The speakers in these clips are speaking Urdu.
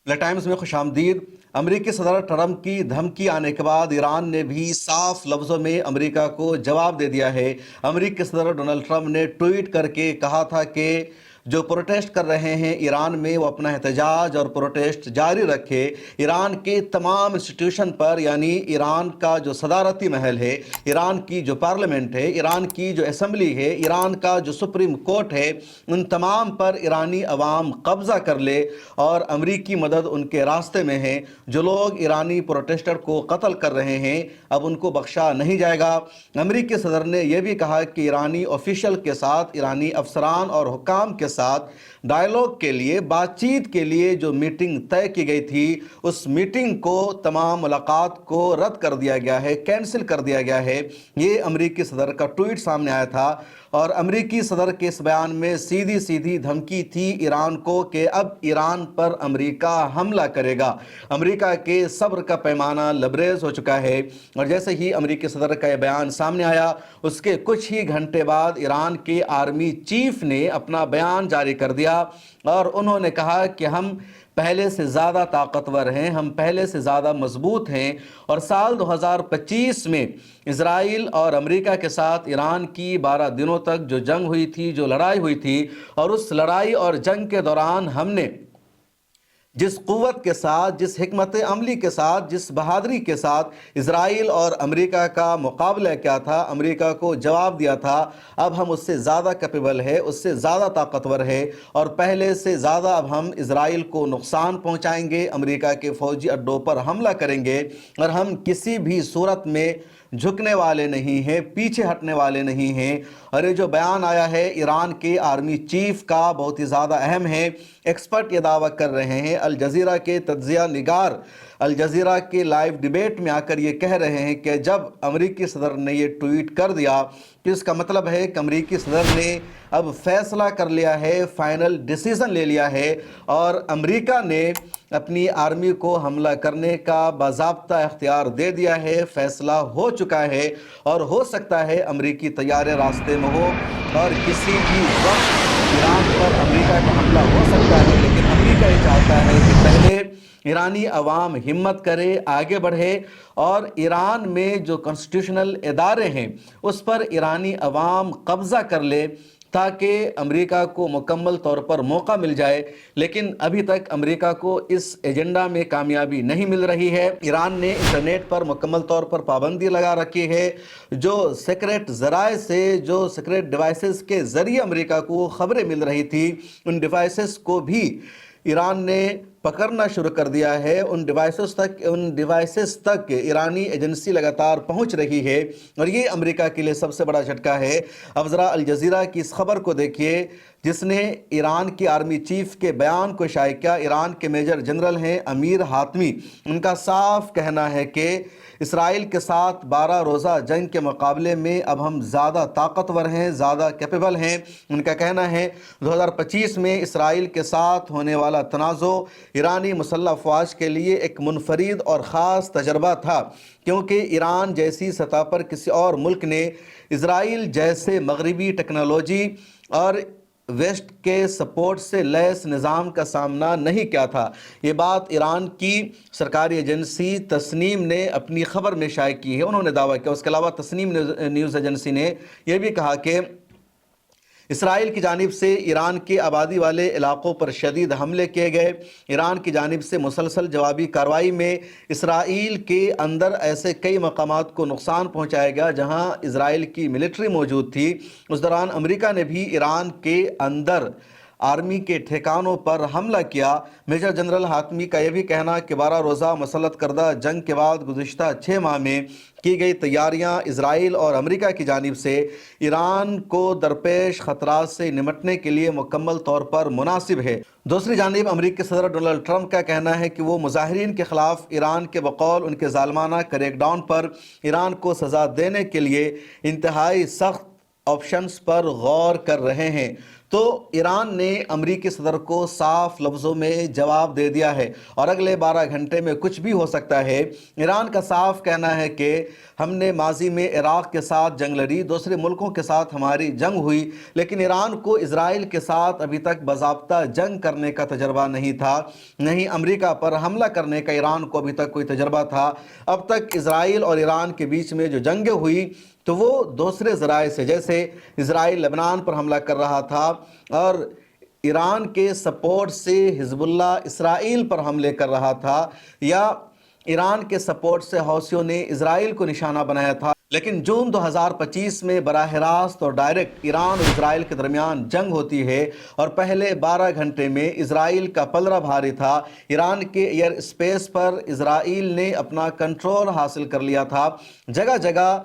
ٹائمز میں خوش آمدید۔ امریکی صدر ٹرمپ کی دھمکی آنے کے بعد ایران نے بھی صاف لفظوں میں امریکہ کو جواب دے دیا ہے۔ امریکی صدر ڈونلڈ ٹرمپ نے ٹویٹ کر کے کہا تھا کہ جو پروٹیسٹ کر رہے ہیں ایران میں وہ اپنا احتجاج اور پروٹیسٹ جاری رکھے۔ ایران کے تمام انسٹیٹیوشن پر، یعنی ایران کا جو صدارتی محل ہے، ایران کی جو پارلیمنٹ ہے، ایران کی جو اسمبلی ہے، ایران کا جو سپریم کورٹ ہے، ان تمام پر ایرانی عوام قبضہ کر لے اور امریکی مدد ان کے راستے میں ہے۔ جو لوگ ایرانی پروٹیسٹر کو قتل کر رہے ہیں اب ان کو بخشا نہیں جائے گا۔ امریکی صدر نے یہ بھی کہا کہ ایرانی آفیشل کے ساتھ، ایرانی افسران اور حکام کے ساتھ ڈائیلاگ کے لیے، بات چیت کے لیے جو میٹنگ طے کی گئی تھی، اس میٹنگ کو، تمام ملاقات کو رد کر دیا گیا ہے، کینسل کر دیا گیا ہے۔ یہ امریکی صدر کا ٹویٹ سامنے آیا تھا اور امریکی صدر کے اس بیان میں سیدھی سیدھی دھمکی تھی ایران کو کہ اب ایران پر امریکہ حملہ کرے گا۔ امریکہ کے صبر کا پیمانہ لبریز ہو چکا ہے اور جیسے ہی امریکی صدر کا یہ بیان سامنے آیا اس کے کچھ ہی گھنٹے بعد ایران کے آرمی چیف نے اپنا بیان جاری کر دیا اور انہوں نے کہا کہ ہم پہلے سے زیادہ طاقتور ہیں، ہم پہلے سے زیادہ مضبوط ہیں، اور سال 2025 میں اسرائیل اور امریکہ کے ساتھ ایران کی 12 دنوں تک جو جنگ ہوئی تھی، جو لڑائی ہوئی تھی، اور اس لڑائی اور جنگ کے دوران ہم نے جس قوت کے ساتھ، جس حکمت عملی کے ساتھ، جس بہادری کے ساتھ اسرائیل اور امریکہ کا مقابلہ کیا تھا، امریکہ کو جواب دیا تھا، اب ہم اس سے زیادہ کیپیبل ہے، اس سے زیادہ طاقتور ہے، اور پہلے سے زیادہ اب ہم اسرائیل کو نقصان پہنچائیں گے، امریکہ کے فوجی اڈوں پر حملہ کریں گے، اور ہم کسی بھی صورت میں جھکنے والے نہیں ہیں، پیچھے ہٹنے والے نہیں ہیں۔ اور یہ جو بیان آیا ہے ایران کے آرمی چیف کا بہت ہی زیادہ اہم ہے۔ ایکسپرٹ یہ دعویٰ کر رہے ہیں، الجزیرہ کے تجزیہ نگار الجزیرہ کے لائیو ڈیبیٹ میں آ کر یہ کہہ رہے ہیں کہ جب امریکی صدر نے یہ ٹویٹ کر دیا تو اس کا مطلب ہے کہ امریکی صدر نے اب فیصلہ کر لیا ہے، فائنل ڈیسیژن لے لیا ہے، اور امریکہ نے اپنی آرمی کو حملہ کرنے کا باضابطہ اختیار دے دیا ہے، فیصلہ ہو چکا ہے، اور ہو سکتا ہے امریکی طیارے راستے میں ہو اور کسی بھی وقت ایران پر امریکہ کا حملہ ہو سکتا ہے۔ لیکن امریکہ یہ چاہتا ہے کہ پہلے ایرانی عوام ہمت کرے، آگے بڑھے، اور ایران میں جو کانسٹیٹیوشنل ادارے ہیں اس پر ایرانی عوام قبضہ کر لے تاکہ امریکہ کو مکمل طور پر موقع مل جائے۔ لیکن ابھی تک امریکہ کو اس ایجنڈا میں کامیابی نہیں مل رہی ہے۔ ایران نے انٹرنیٹ پر مکمل طور پر پابندی لگا رکھی ہے۔ جو سیکریٹ ذرائع سے، جو سیکریٹ ڈیوائسز کے ذریعے امریکہ کو خبریں مل رہی تھی، ان ڈیوائسز کو بھی ایران نے پکڑنا شروع کر دیا ہے۔ ان ڈیوائسز تک ایرانی ایجنسی لگاتار پہنچ رہی ہے، اور یہ امریکہ کے لیے سب سے بڑا جھٹکا ہے۔ اب ذرا الجزیرہ کی اس خبر کو دیکھیے جس نے ایران کی آرمی چیف کے بیان کو شائع کیا۔ ایران کے میجر جنرل ہیں امیر حاتمی، ان کا صاف کہنا ہے کہ اسرائیل کے ساتھ 12 روزہ جنگ کے مقابلے میں اب ہم زیادہ طاقتور ہیں، زیادہ کیپیبل ہیں۔ ان کا کہنا ہے 2025 میں اسرائیل کے ساتھ ہونے والا تنازع ایرانی مسلح افواج کے لیے ایک منفرد اور خاص تجربہ تھا، کیونکہ ایران جیسی سطح پر کسی اور ملک نے اسرائیل جیسے مغربی ٹیکنالوجی اور ویسٹ کے سپورٹ سے لیس نظام کا سامنا نہیں کیا تھا۔ یہ بات ایران کی سرکاری ایجنسی تسنیم نے اپنی خبر میں شائع کی ہے، انہوں نے دعویٰ کیا۔ اس کے علاوہ تسنیم نیوز ایجنسی نے یہ بھی کہا کہ اسرائیل کی جانب سے ایران کے آبادی والے علاقوں پر شدید حملے کیے گئے۔ ایران کی جانب سے مسلسل جوابی کارروائی میں اسرائیل کے اندر ایسے کئی مقامات کو نقصان پہنچایا گیا جہاں اسرائیل کی ملٹری موجود تھی۔ اس دوران امریکہ نے بھی ایران کے اندر آرمی کے ٹھکانوں پر حملہ کیا۔ میجر جنرل حاتمی کا یہ بھی کہنا کہ 12 روزہ مسلط کردہ جنگ کے بعد گزشتہ 6 ماہ میں کی گئی تیاریاں اسرائیل اور امریکہ کی جانب سے ایران کو درپیش خطرات سے نمٹنے کے لیے مکمل طور پر مناسب ہے۔ دوسری جانب امریکی صدر ڈونلڈ ٹرمپ کا کہنا ہے کہ وہ مظاہرین کے خلاف ایران کے بقول ان کے ظالمانہ کریک ڈاؤن پر ایران کو سزا دینے کے لیے انتہائی سخت آپشنز پر غور کر رہے ہیں۔ تو ایران نے امریکی صدر کو صاف لفظوں میں جواب دے دیا ہے اور اگلے 12 گھنٹے میں کچھ بھی ہو سکتا ہے۔ ایران کا صاف کہنا ہے کہ ہم نے ماضی میں عراق کے ساتھ جنگ لڑی، دوسرے ملکوں کے ساتھ ہماری جنگ ہوئی، لیکن ایران کو اسرائیل کے ساتھ ابھی تک باضابطہ جنگ کرنے کا تجربہ نہیں تھا، نہیں امریکہ پر حملہ کرنے کا ایران کو ابھی تک کوئی تجربہ تھا۔ اب تک اسرائیل اور ایران کے بیچ میں جو جنگیں ہوئی تو وہ دوسرے ذرائع سے، جیسے اسرائیل لبنان پر حملہ کر رہا تھا اور ایران کے سپورٹ سے حزب اللہ اسرائیل پر حملے کر رہا تھا، یا ایران کے سپورٹ سے حوثیوں نے اسرائیل کو نشانہ بنایا تھا۔ لیکن جون 2025 میں براہ راست اور ڈائریکٹ ایران اور اسرائیل کے درمیان جنگ ہوتی ہے اور پہلے 12 گھنٹے میں اسرائیل کا پلڑا بھاری تھا۔ ایران کے ایئر اسپیس پر اسرائیل نے اپنا کنٹرول حاصل کر لیا تھا، جگہ جگہ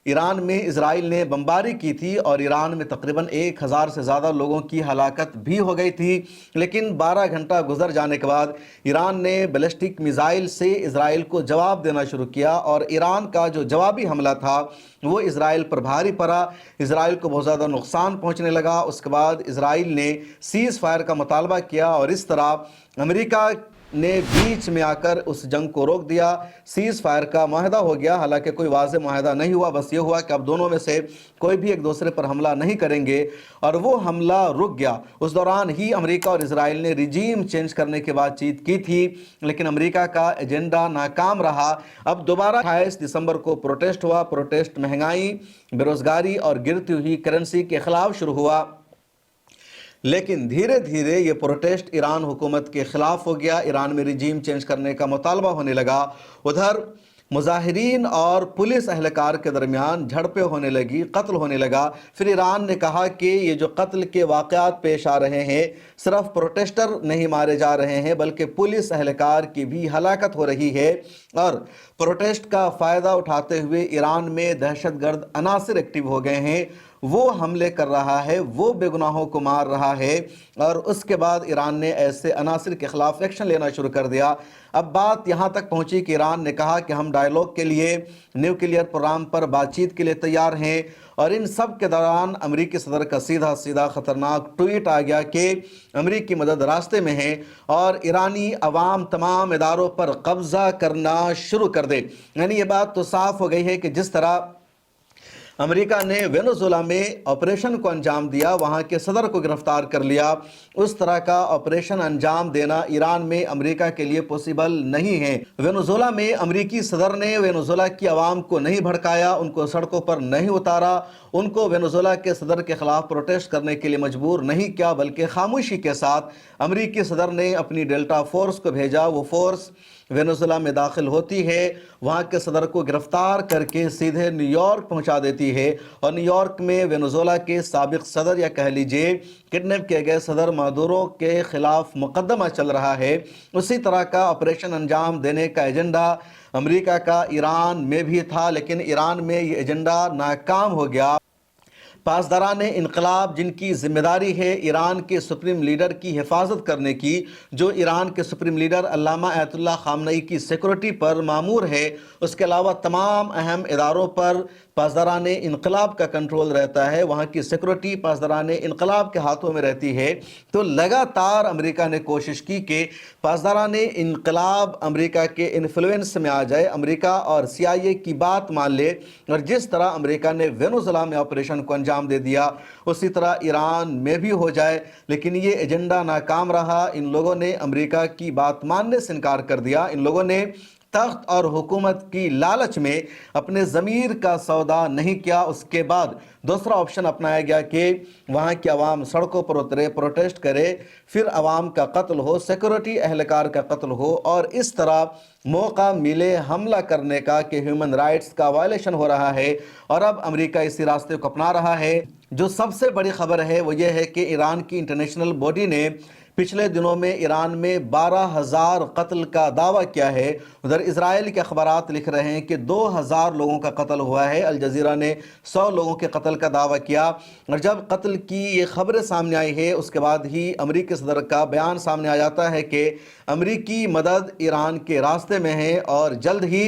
ایران میں اسرائیل نے بمباری کی تھی اور ایران میں تقریباً 1000 سے زیادہ لوگوں کی ہلاکت بھی ہو گئی تھی۔ لیکن 12 گھنٹہ گزر جانے کے بعد ایران نے بیلسٹک میزائل سے اسرائیل کو جواب دینا شروع کیا اور ایران کا جو جوابی حملہ تھا وہ اسرائیل پر بھاری پڑا، اسرائیل کو بہت زیادہ نقصان پہنچنے لگا۔ اس کے بعد اسرائیل نے سیز فائر کا مطالبہ کیا اور اس طرح امریکہ نے بیچ میں آ کر اس جنگ کو روک دیا، سیز فائر کا معاہدہ ہو گیا۔ حالانکہ کوئی واضح معاہدہ نہیں ہوا، بس یہ ہوا کہ اب دونوں میں سے کوئی بھی ایک دوسرے پر حملہ نہیں کریں گے، اور وہ حملہ رک گیا۔ اس دوران ہی امریکہ اور اسرائیل نے رجیم چینج کرنے کی بات چیت کی تھی، لیکن امریکہ کا ایجنڈا ناکام رہا۔ اب دوبارہ 28 دسمبر کو پروٹیسٹ ہوا۔ پروٹیسٹ مہنگائی، بے روزگاری اور گرتی ہوئی کرنسی کے خلاف شروع ہوا، لیکن دھیرے دھیرے یہ پروٹیسٹ ایران حکومت کے خلاف ہو گیا، ایران میں رجیم چینج کرنے کا مطالبہ ہونے لگا۔ ادھر مظاہرین اور پولیس اہلکار کے درمیان جھڑپیں ہونے لگی، قتل ہونے لگا۔ پھر ایران نے کہا کہ یہ جو قتل کے واقعات پیش آ رہے ہیں، صرف پروٹیسٹر نہیں مارے جا رہے ہیں بلکہ پولیس اہلکار کی بھی ہلاکت ہو رہی ہے، اور پروٹیسٹ کا فائدہ اٹھاتے ہوئے ایران میں دہشت گرد عناصر ایکٹیو ہو گئے ہیں، وہ حملے کر رہا ہے، وہ بے گناہوں کو مار رہا ہے، اور اس کے بعد ایران نے ایسے عناصر کے خلاف ایکشن لینا شروع کر دیا۔ اب بات یہاں تک پہنچی کہ ایران نے کہا کہ ہم ڈائیلاگ کے لیے، نیوکلیئر پروگرام پر بات چیت کے لیے تیار ہیں، اور ان سب کے دوران امریکی صدر کا سیدھا خطرناک ٹویٹ آ گیا کہ امریکی مدد راستے میں ہے اور ایرانی عوام تمام اداروں پر قبضہ کرنا شروع کر دے۔ یعنی یہ بات تو صاف ہو گئی ہے کہ جس طرح امریکہ نے وینزویلا میں آپریشن کو انجام دیا، وہاں کے صدر کو گرفتار کر لیا، اس طرح کا آپریشن انجام دینا ایران میں امریکہ کے لیے پوسیبل نہیں ہے۔ وینزویلا میں امریکی صدر نے وینزویلا کی عوام کو نہیں بھڑکایا، ان کو سڑکوں پر نہیں اتارا، ان کو وینزویلا کے صدر کے خلاف پروٹیسٹ کرنے کے لیے مجبور نہیں کیا، بلکہ خاموشی کے ساتھ امریکی صدر نے اپنی ڈیلٹا فورس کو بھیجا۔ وہ فورس وینزویلا میں داخل ہوتی ہے، وہاں کے صدر کو گرفتار کر کے سیدھے نیو یارک پہنچا دیتی ہے، اور نیو یارک میں وینزویلا کے سابق صدر، یا کہہ لیجئے کڈنیپ کیے گئے صدر مادورو کے خلاف مقدمہ چل رہا ہے۔ اسی طرح کا آپریشن انجام دینے کا ایجنڈا امریکہ کا ایران میں بھی تھا، لیکن ایران میں یہ ایجنڈا ناکام ہو گیا۔ پاسداران انقلاب، جن کی ذمہ داری ہے ایران کے سپریم لیڈر کی حفاظت کرنے کی، جو ایران کے سپریم لیڈر علامہ آیت اللہ خامنئی کی سیکورٹی پر مامور ہے، اس کے علاوہ تمام اہم اداروں پر پاسداران انقلاب کا کنٹرول رہتا ہے، وہاں کی سیکورٹی پاسداران انقلاب کے ہاتھوں میں رہتی ہے۔ تو لگاتار امریکہ نے کوشش کی کہ پاسداران انقلاب امریکہ کے انفلوئنس میں آ جائے، امریکہ اور CIA کی بات مان لے، اور جس طرح امریکہ نے وینزویلا میں آپریشن کو انجام دے دیا اسی طرح ایران میں بھی ہو جائے۔ لیکن یہ ایجنڈا ناکام رہا، ان لوگوں نے امریکہ کی بات ماننے سے انکار کر دیا، ان لوگوں نے تخت اور حکومت کی لالچ میں اپنے ضمیر کا سودا نہیں کیا۔ اس کے بعد دوسرا آپشن اپنایا گیا کہ وہاں کی عوام سڑکوں پر اترے، پروٹیسٹ کرے، پھر عوام کا قتل ہو، سیکورٹی اہلکار کا قتل ہو، اور اس طرح موقع ملے حملہ کرنے کا کہ ہیومن رائٹس کا وائلیشن ہو رہا ہے، اور اب امریکہ اسی راستے کو اپنا رہا ہے۔ جو سب سے بڑی خبر ہے وہ یہ ہے کہ ایران کی انٹرنیشنل باڈی نے پچھلے دنوں میں ایران میں 12,000 قتل کا دعویٰ کیا ہے۔ ادھر اسرائیل کے اخبارات لکھ رہے ہیں کہ 2,000 لوگوں کا قتل ہوا ہے، الجزیرہ نے 100 لوگوں کے قتل کا دعویٰ کیا، اور جب قتل کی یہ خبریں سامنے آئی ہے اس کے بعد ہی امریکی صدر کا بیان سامنے آ جاتا ہے کہ امریکی مدد ایران کے راستے میں ہے، اور جلد ہی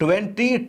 20